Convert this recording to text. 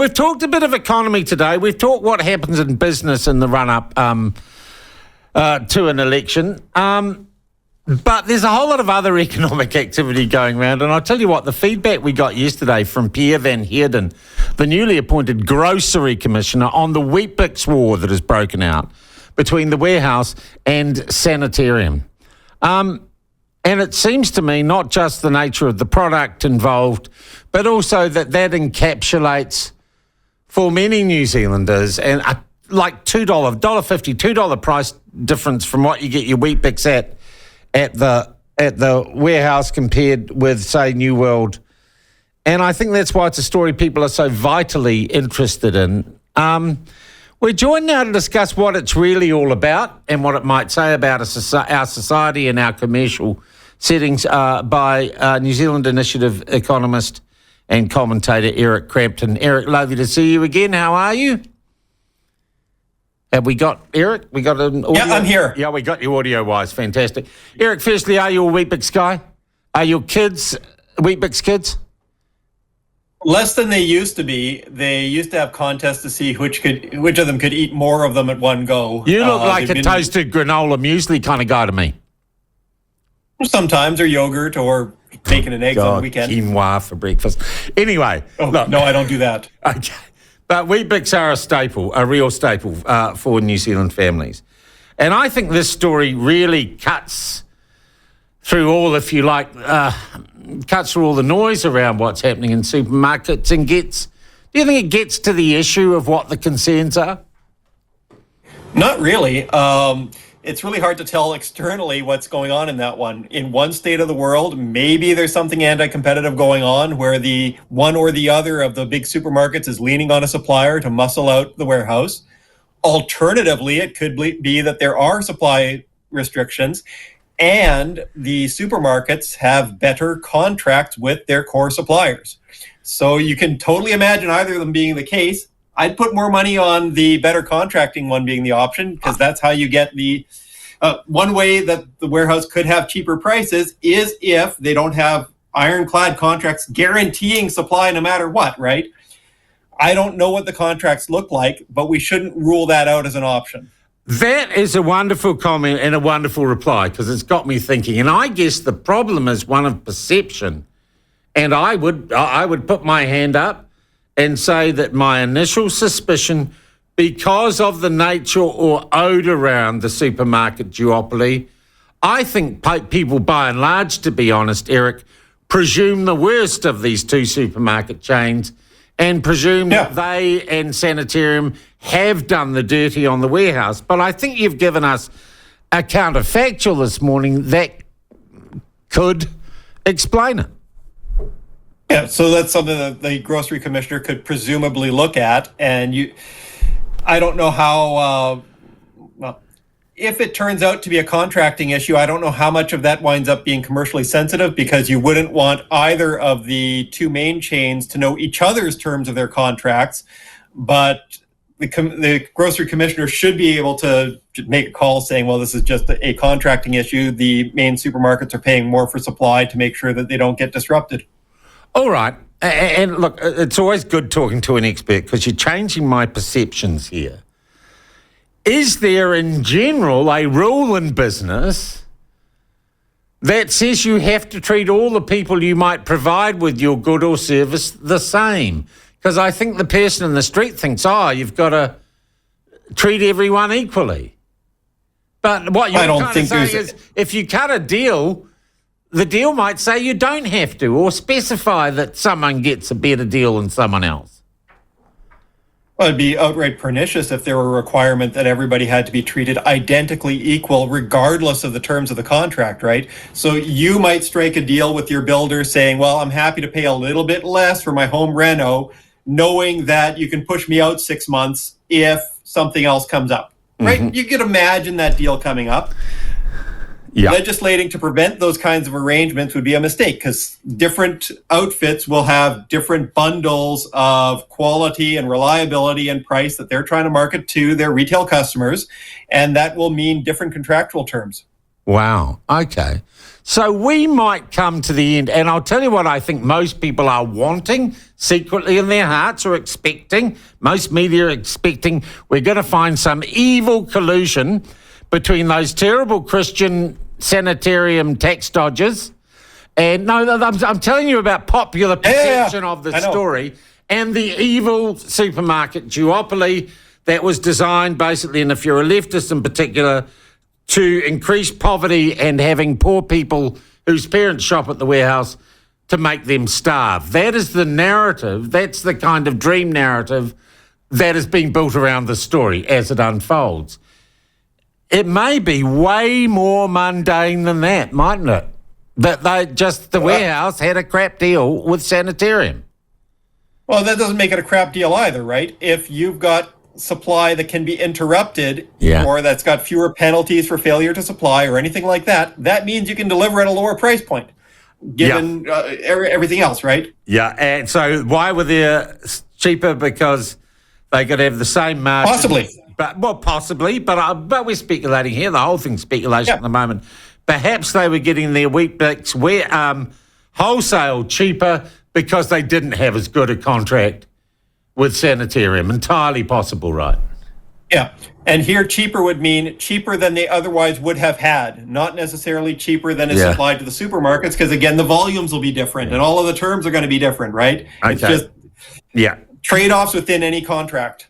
we've talked a bit of economy today. We've talked what happens in business in the run-up to an election. But there's a whole lot of other economic activity going around. And I'll tell you what, the feedback we got yesterday from Pierre van Heerden, the newly appointed Grocery Commissioner, on the weetbix war that has broken out between the warehouse and sanitarium. And it seems to me not just the nature of the product involved, but also that encapsulates for many New Zealanders and like $2.50, $2 price difference from what you get your weetbix at the warehouse compared with, say, New World. And I think that's why it's a story people are so vitally interested in. We're joined now to discuss what it's really all about and what it might say about our society and our commercial settings by New Zealand Initiative economist and commentator Eric Crampton. Eric, lovely to see you again. How are you? Have we got Eric? We got an audio? Yeah, I'm here. Yeah, we got you audio-wise. Fantastic. Eric, firstly, are you a weetbix guy? Are your kids weetbix kids? Less than they used to be. They used to have contests to see which of them could eat more of them at one go. You look like a toasted granola muesli kind of guy to me. Sometimes, or yogurt, or bacon and eggs on the weekend. Quinoa for breakfast. Anyway. Look, no, I don't do that. Okay. But weetbix are a staple, a real staple for New Zealand families. And I think this story really cuts through all, if you like, cuts through all the noise around what's happening in supermarkets and do you think it gets to the issue of what the concerns are? Not really. It's really hard to tell externally what's going on in that one. In one state of the world, maybe there's something anti-competitive going on where the one or the other of the big supermarkets is leaning on a supplier to muscle out the warehouse. Alternatively, it could be that there are supply restrictions and the supermarkets have better contracts with their core suppliers. So you can totally imagine either of them being the case. I'd put more money on the better contracting one being the option, because that's how you get the one way that the warehouse could have cheaper prices is if they don't have ironclad contracts guaranteeing supply no matter what, right? I don't know what the contracts look like, but we shouldn't rule that out as an option. That is a wonderful comment and a wonderful reply, because it's got me thinking. And I guess the problem is one of perception. And I would put my hand up and say that my initial suspicion, because of the nature or ode around the supermarket duopoly, I think people by and large, to be honest, Eric, presume the worst of these two supermarket chains and presume that they and Sanitarium have done the dirty on the warehouse. But I think you've given us a counterfactual this morning that could explain it. Yeah, so that's something that the grocery commissioner could presumably look at. And I don't know how, if it turns out to be a contracting issue, I don't know how much of that winds up being commercially sensitive, because you wouldn't want either of the two main chains to know each other's terms of their contracts. But the grocery commissioner should be able to make a call saying, well, this is just a contracting issue. The main supermarkets are paying more for supply to make sure that they don't get disrupted. All right. And look, it's always good talking to an expert, because you're changing my perceptions here. Is there in general a rule in business that says you have to treat all the people you might provide with your good or service the same? Because I think the person in the street thinks, you've got to treat everyone equally. But what you're kind of saying is if you cut a deal, the deal might say you don't have to, or specify that someone gets a better deal than someone else. Well, it'd be outright pernicious if there were a requirement that everybody had to be treated identically equal, regardless of the terms of the contract, right? So you might strike a deal with your builder saying, well, I'm happy to pay a little bit less for my home reno, knowing that you can push me out 6 months if something else comes up, right? Mm-hmm. You could imagine that deal coming up. Yeah. Legislating to prevent those kinds of arrangements would be a mistake, because different outfits will have different bundles of quality and reliability and price that they're trying to market to their retail customers, and that will mean different contractual terms. Wow. Okay. So we might come to the end, and I'll tell you what I think most people are wanting secretly in their hearts or expecting. Most media are expecting we're going to find some evil collusion between those terrible Christian sanitarium tax dodgers. And no, I'm telling you about popular perception of the story and the evil supermarket duopoly that was designed basically, and if you're a leftist in particular, to increase poverty and having poor people whose parents shop at the warehouse to make them starve. That is the narrative. That's the kind of dream narrative that is being built around the story as it unfolds. It may be way more mundane than that, mightn't it? That the warehouse had a crap deal with sanitarium. Well, that doesn't make it a crap deal either, right? If you've got supply that can be interrupted or that's got fewer penalties for failure to supply or anything like that, that means you can deliver at a lower price point, given everything else, right? Yeah, and so why were they cheaper? Because they could have the same margin. Possibly. But we're speculating here. The whole thing's speculation at the moment. Perhaps they were getting their Weet-Bix wholesale cheaper because they didn't have as good a contract with sanitarium. Entirely possible, right? Yeah. And here cheaper would mean cheaper than they otherwise would have had, not necessarily cheaper than is supplied to the supermarkets, because, again, the volumes will be different and all of the terms are going to be different, right? Okay. It's just trade-offs within any contract.